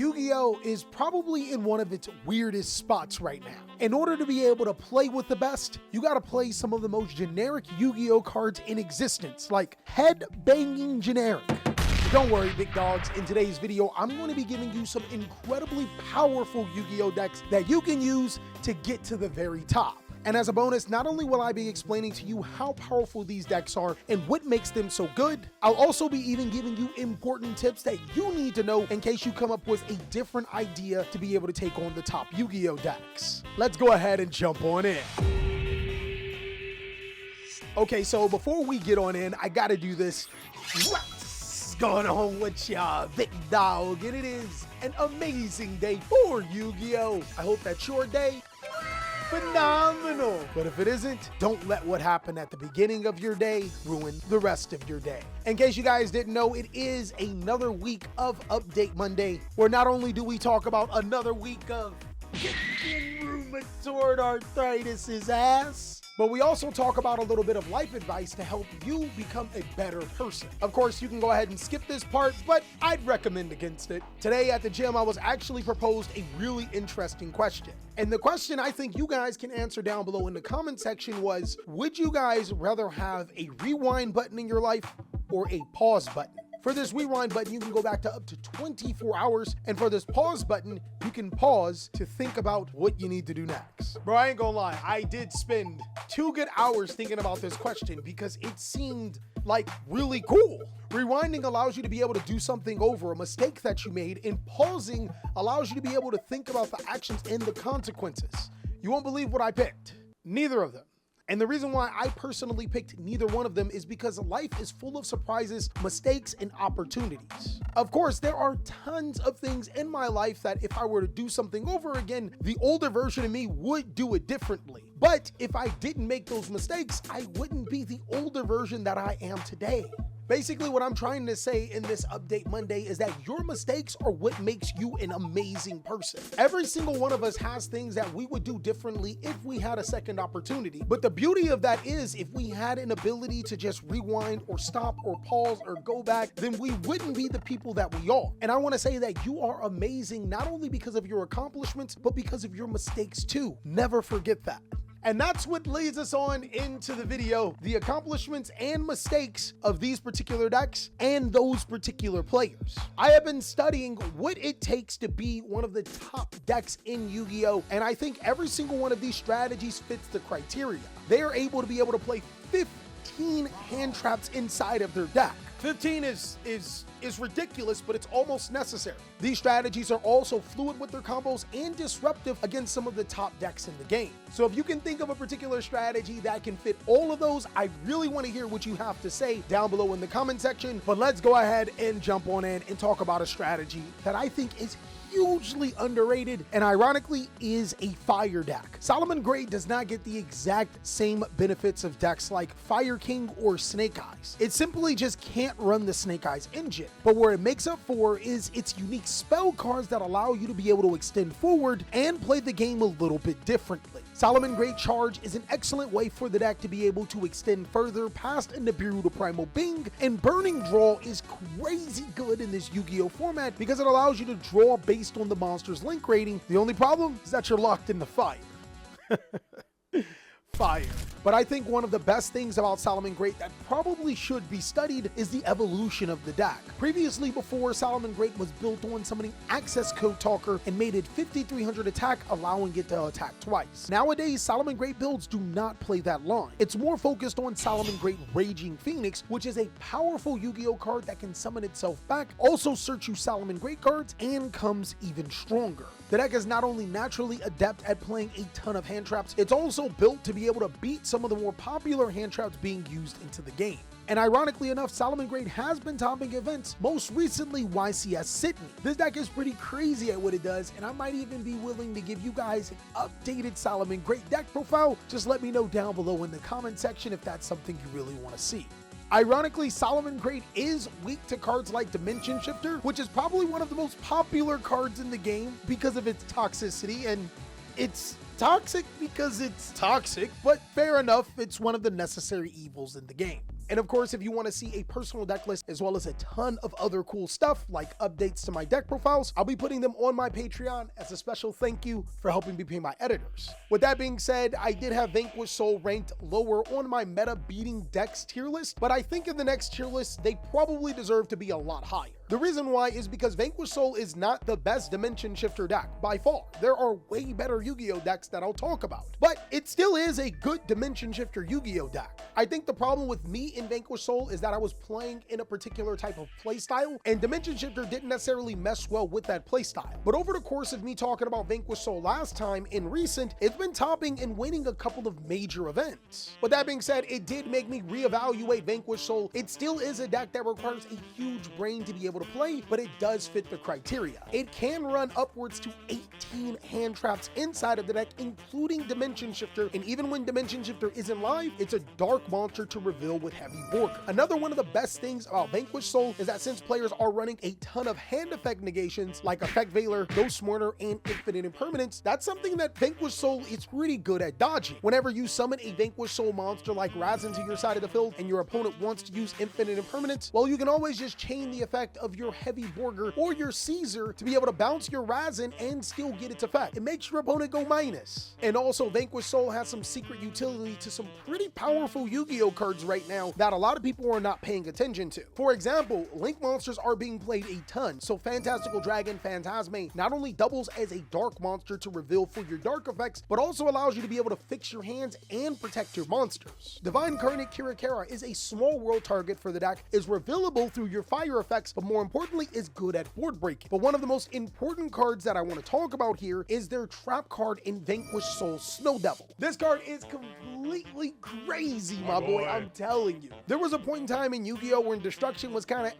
Yu-Gi-Oh is probably in one of its weirdest spots right now. In order to be able to play with the best, you gotta play some of the most generic Yu-Gi-Oh cards in existence, like head-banging generic. Don't worry, big dogs. In today's video, I'm going to be giving you some incredibly powerful Yu-Gi-Oh decks that you can use to get to the very top. And as a bonus, not only will I be explaining to you how powerful these decks are and what makes them so good, I'll also be even giving you important tips that you need to know in case you come up with a different idea to be able to take on the top Yu-Gi-Oh decks. Let's go ahead and jump on in. Okay, so before we get on in, I gotta do this. What's going on with ya, big dog? And it is an amazing day for Yu-Gi-Oh! I hope that's your day. Phenomenal. But if it isn't, don't let what happened at the beginning of your day ruin the rest of your day. In case you guys didn't know, it is another week of Update Monday, where not only do we talk about another week of kicking rheumatoid arthritis' ass, but we also talk about a little bit of life advice to help you become a better person. Of course, you can go ahead and skip this part, but I'd recommend against it. Today at the gym, I was actually proposed a really interesting question. And the question I think you guys can answer down below in the comment section was, would you guys rather have a rewind button in your life or a pause button? For this rewind button, you can go back to up to 24 hours. And for this pause button, you can pause to think about what you need to do next. Bro, I ain't gonna lie. I did spend 2 good hours thinking about this question because it seemed like really cool. Rewinding allows you to be able to do something over, a mistake that you made, and pausing allows you to be able to think about the actions and the consequences. You won't believe what I picked. Neither of them. And the reason why I personally picked neither one of them is because life is full of surprises, mistakes, and opportunities. Of course, there are tons of things in my life that if I were to do something over again, the older version of me would do it differently. But if I didn't make those mistakes, I wouldn't be the older version that I am today. Basically, what I'm trying to say in this Update Monday is that your mistakes are what makes you an amazing person. Every single one of us has things that we would do differently if we had a second opportunity. But the beauty of that is if we had an ability to just rewind or stop or pause or go back, then we wouldn't be the people that we are. And I want to say that you are amazing not only because of your accomplishments, but because of your mistakes too. Never forget that. And that's what leads us on into the video, the accomplishments and mistakes of these particular decks and those particular players. I have been studying what it takes to be one of the top decks in Yu-Gi-Oh! And I think every single one of these strategies fits the criteria. They are able to be able to play 15 hand traps inside of their deck. 15 is ridiculous, but it's almost necessary. These strategies are also fluid with their combos and disruptive against some of the top decks in the game. So if you can think of a particular strategy that can fit all of those, I really want to hear what you have to say down below in the comment section. But let's go ahead and jump on in and talk about a strategy that I think is hugely underrated and ironically is a fire deck. Solomon Gray does not get the exact same benefits of decks like Fire King or Snake Eyes. It simply just can't run the Snake Eyes engine. But where it makes up for is its unique spell cards that allow you to be able to extend forward and play the game a little bit differently. Solomon Gray Charge is an excellent way for the deck to be able to extend further past Nibiru to Primal Bing, and Burning Draw is crazy good in this Yu-Gi-Oh format because it allows you to draw based on the monster's link rating. The only problem is that you're locked in the fire. Fire. But I think one of the best things about Solomon Great that probably should be studied is the evolution of the deck. Previously, before Solomon Great was built on summoning Access Code Talker and made it 5300 attack, allowing it to attack twice. Nowadays, Solomon Great builds do not play that line. It's more focused on Solomon Great Raging Phoenix, which is a powerful Yu-Gi-Oh card that can summon itself back, also search you Solomon Great cards, and comes even stronger. The deck is not only naturally adept at playing a ton of hand traps, it's also built to be able to beat some of the more popular hand traps being used into the game. And ironically enough, Solomon Great has been topping events, most recently YCS Sydney. This deck is pretty crazy at what it does, and I might even be willing to give you guys an updated Solomon Great deck profile. Just let me know down below in the comment section if that's something you really want to see. Ironically, Solomon Great is weak to cards like Dimension Shifter, which is probably one of the most popular cards in the game because of its toxicity, and it's toxic because it's toxic, but fair enough, it's one of the necessary evils in the game. And of course, if you want to see a personal deck list as well as a ton of other cool stuff like updates to my deck profiles, I'll be putting them on my Patreon as a special thank you for helping me pay my editors. With that being said, I did have Vanquish Soul ranked lower on my meta beating decks tier list, but I think in the next tier list, they probably deserve to be a lot higher. The reason why is because Vanquish Soul is not the best Dimension Shifter deck by far. There are way better Yu-Gi-Oh decks that I'll talk about, but it still is a good Dimension Shifter Yu-Gi-Oh deck. I think the problem with me in Vanquish Soul is that I was playing in a particular type of playstyle, and Dimension Shifter didn't necessarily mesh well with that playstyle. But over the course of me talking about Vanquish Soul last time, in recent, it's been topping and winning a couple of major events. With that being said, it did make me reevaluate Vanquish Soul. It still is a deck that requires a huge brain to be able to play, but it does fit the criteria. It can run upwards to 18 hand traps inside of the deck, including Dimension Shifter, and even when Dimension Shifter isn't live, it's a dark monster to reveal with heavy Borg. Another one of the best things about Vanquish Soul is that since players are running a ton of hand effect negations like Effect Veiler, Ghost Mourner, and Infinite Impermanence, that's something that Vanquish Soul is pretty good at dodging. Whenever you summon a Vanquish Soul monster like Razin to your side of the field and your opponent wants to use Infinite Impermanence, well, you can always just chain the effect of your Heavy Borger or your Caesar to be able to bounce your Razin and still get its effect. It makes your opponent go minus. And also, Vanquish Soul has some secret utility to some pretty powerful Yu-Gi-Oh cards right now that a lot of people are not paying attention to. For example, Link monsters are being played a ton, so Fantastical Dragon Phantasme not only doubles as a dark monster to reveal for your dark effects, but also allows you to be able to fix your hands and protect your monsters. Divine Incarnate Kirakara is a small world target for the deck, is revealable through your fire effects, but more importantly is good at board breaking. But one of the most important cards that I want to talk about here is their trap card in Vanquish Soul Snow Devil. This card is completely crazy, my boy, I'm telling you. There was a point in time in Yu-Gi-Oh when destruction was kind of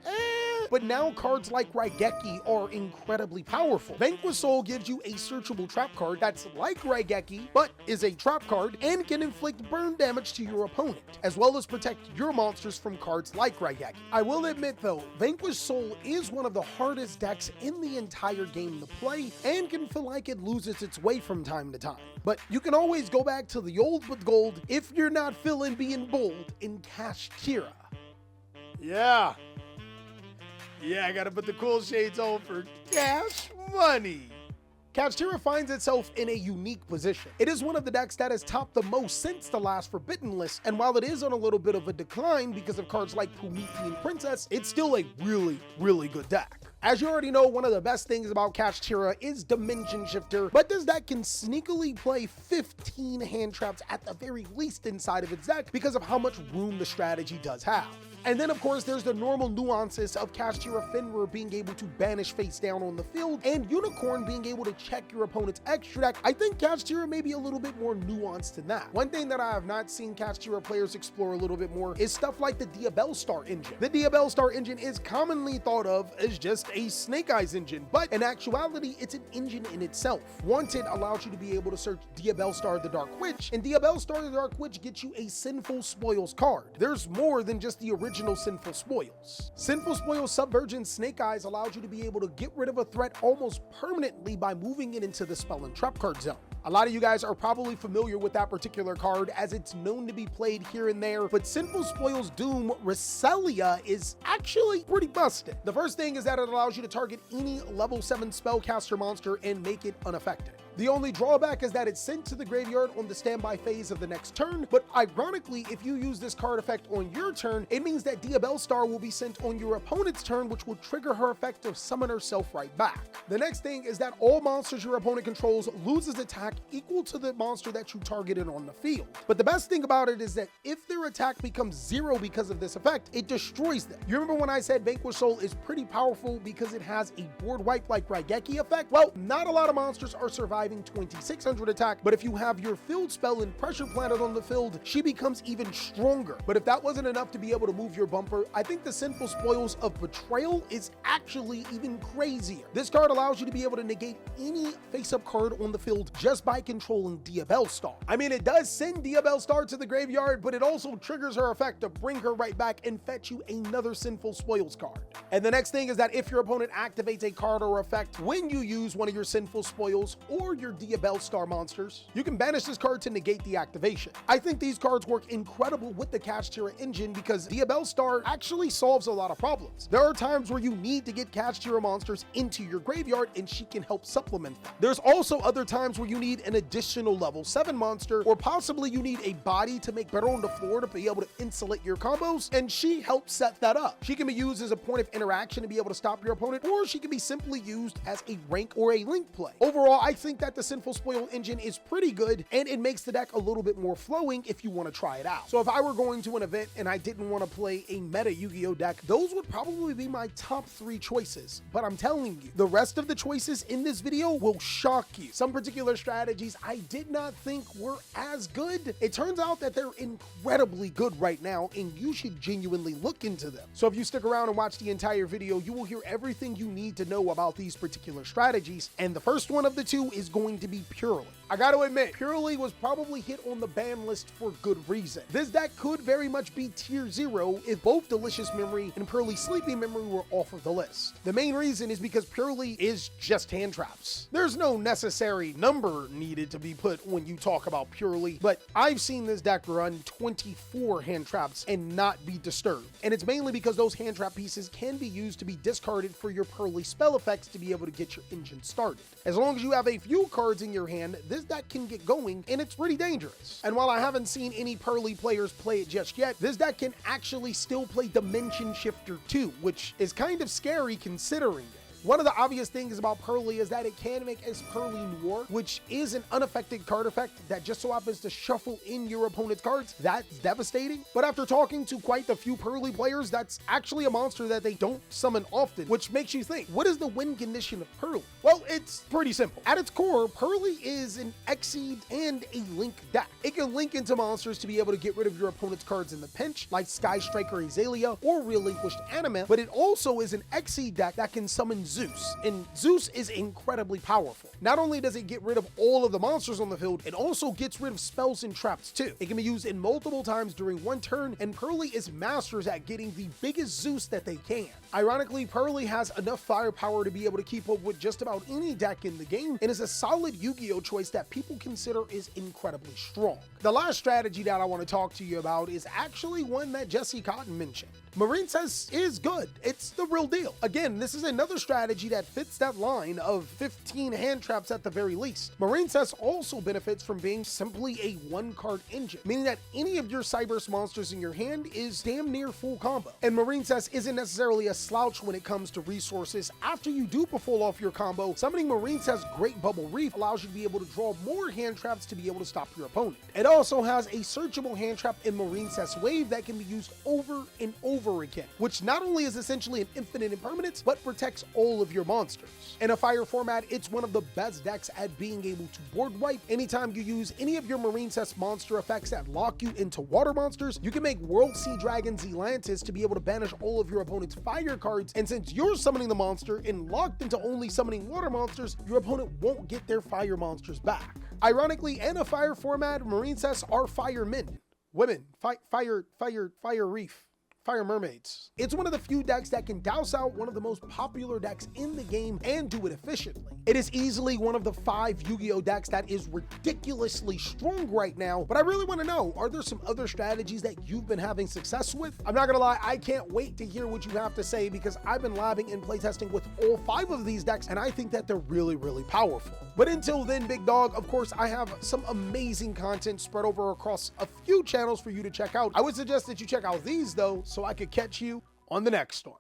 but now cards like Raigeki are incredibly powerful. Vanquish Soul gives you a searchable trap card that's like Raigeki, but is a trap card and can inflict burn damage to your opponent, as well as protect your monsters from cards like Raigeki. I will admit though, Vanquish Soul is one of the hardest decks in the entire game to play and can feel like it loses its way from time to time. But you can always go back to the old but gold if you're not feeling being bold in Cash Tira. Yeah, I gotta put the cool shades on for cash money. Kashtira finds itself in a unique position. It is one of the decks that has topped the most since the last Forbidden list, and while it is on a little bit of a decline because of cards like Promethean Princess, it's still a really good deck. As you already know, one of the best things about Kashtira is Dimension Shifter, but this deck can sneakily play 15 hand traps at the very least inside of its deck because of how much room the strategy does have. And then of course there's the normal nuances of Kashtira Fenrir being able to banish face down on the field and Unicorn being able to check your opponent's extra deck. I think Kashtira may be a little bit more nuanced than that. One thing that I have not seen Kashtira players explore a little bit more is stuff like the Diabell Star engine. The Diabell Star engine is commonly thought of as just a Snake Eyes engine, but in actuality it's an engine in itself. Wanted allows you to be able to search Diabell Star the Dark Witch, and Diabell Star the Dark Witch gets you a Sinful Spoils card. There's more than just the original Sinful Spoils. Sinful Spoils Subversion Snake Eyes allows you to be able to get rid of a threat almost permanently by moving it into the spell and trap card zone. A lot of you guys are probably familiar with that particular card as it's known to be played here and there, but Sinful Spoils Doom Reselia is actually pretty busted. The first thing is that it allows you to target any level 7 spellcaster monster and make it unaffected. The only drawback is that it's sent to the graveyard on the standby phase of the next turn, but ironically, if you use this card effect on your turn, it means that Diabell Star will be sent on your opponent's turn, which will trigger her effect to summon herself right back. The next thing is that all monsters your opponent controls loses attack equal to the monster that you targeted on the field. But the best thing about it is that if their attack becomes 0 because of this effect, it destroys them. You remember when I said Vanquish Soul is pretty powerful because it has a board wipe like Raigeki effect? Well, not a lot of monsters are surviving 2600 attack, but if you have your field spell and Pressure Planet on the field, she becomes even stronger. But if that wasn't enough to be able to move your bumper, I think the Sinful Spoils of Betrayal is actually even crazier. This card allows you to be able to negate any face-up card on the field just by controlling Diabell Star. I mean, it does send Diabell Star to the graveyard, but it also triggers her effect to bring her right back and fetch you another Sinful Spoils card. And the next thing is that if your opponent activates a card or effect when you use one of your Sinful Spoils, or or your Diabell Star monsters, you can banish this card to negate the activation. I think these cards work incredible with the Catch Tier engine because Diabell Star actually solves a lot of problems. There are times where you need to get Catch Tier monsters into your graveyard and she can help supplement them. There's also other times where you need an additional level 7 monster, or possibly you need a body to make better on the floor to be able to insulate your combos, and she helps set that up. She can be used as a point of interaction to be able to stop your opponent, or she can be simply used as a rank or a link play. Overall, I think that the Sinful Spoil engine is pretty good, and it makes the deck a little bit more flowing if you want to try it out. So if I were going to an event and I didn't want to play a meta Yu-Gi-Oh deck, those would probably be my top 3 choices. But I'm telling you, the rest of the choices in this video will shock you. Some particular strategies I did not think were as good. It turns out that they're incredibly good right now, and you should genuinely look into them. So if you stick around and watch the entire video, you will hear everything you need to know about these particular strategies, and the first one of the two is going to be Purely. I gotta admit, Purely was probably hit on the ban list for good reason. This deck could very much be tier 0 if both Delicious Memory and Purely Sleepy Memory were off of the list. The main reason is because Purely is just hand traps. There's no necessary number needed to be put when you talk about Purely, but I've seen this deck run 24 hand traps and not be disturbed. And it's mainly because those hand trap pieces can be used to be discarded for your Purely spell effects to be able to get your engine started. As long as you have a few cards in your hand, this deck can get going, and it's pretty dangerous. And while I haven't seen any Purely players play it just yet, this deck can actually still play Dimension Shifter 2, which is kind of scary considering it. One of the obvious things about Purely is that it can make a Purely Noir, which is an unaffected card effect that just so happens to shuffle in your opponent's cards. That's devastating. But after talking to quite a few Purely players, that's actually a monster that they don't summon often, which makes you think, what is the win condition of Purely? Well, it's pretty simple. At its core, Purely is an Exceed and a Link deck. It can link into monsters to be able to get rid of your opponent's cards in the pinch, like Sky Striker Azalea or Relinquished Anima, but it also is an Exceed deck that can summon Zeus, and Zeus is incredibly powerful. Not only does it get rid of all of the monsters on the field, it also gets rid of spells and traps too. It can be used in multiple times during one turn, and Purely is masters at getting the biggest Zeus that they can. Ironically, Purely has enough firepower to be able to keep up with just about any deck in the game, and is a solid Yu-Gi-Oh choice that people consider is incredibly strong. The last strategy that I want to talk to you about is actually one that Jesse Cotton mentioned. Marincess is good. It's the real deal. Again, this is another strategy that fits that line of 15 hand traps at the very least. Marincess also benefits from being simply a 1-card engine, meaning that any of your Cyberse monsters in your hand is damn near full combo. And Marincess isn't necessarily a slouch when it comes to resources. After you do pull off your combo, summoning Marincess Great Bubble Reef allows you to be able to draw more hand traps to be able to stop your opponent. It also has a searchable hand trap in Marincess Wave that can be used over and over again, which not only is essentially an infinite impermanence, but protects all of your monsters. In a fire format, it's one of the best decks at being able to board wipe. Anytime you use any of your Marincess monster effects that lock you into water monsters, you can make World Sea Dragon Zelantis to be able to banish all of your opponent's fire cards, and since you're summoning the monster and locked into only summoning water monsters, your opponent won't get their fire monsters back. Ironically, in a fire format, Marincess are firemen. Women, fire reef. Fire Mermaids. It's one of the few decks that can douse out one of the most popular decks in the game and do it efficiently. It is easily one of the 5 Yu-Gi-Oh decks that is ridiculously strong right now, but I really want to know, are there some other strategies that you've been having success with? I'm not gonna lie, I can't wait to hear what you have to say because I've been labbing and playtesting with all 5 of these decks, and I think that they're really, really powerful. But until then, big dog, of course, I have some amazing content spread over across a few channels for you to check out. I would suggest that you check out these though, so I could catch you on the next one.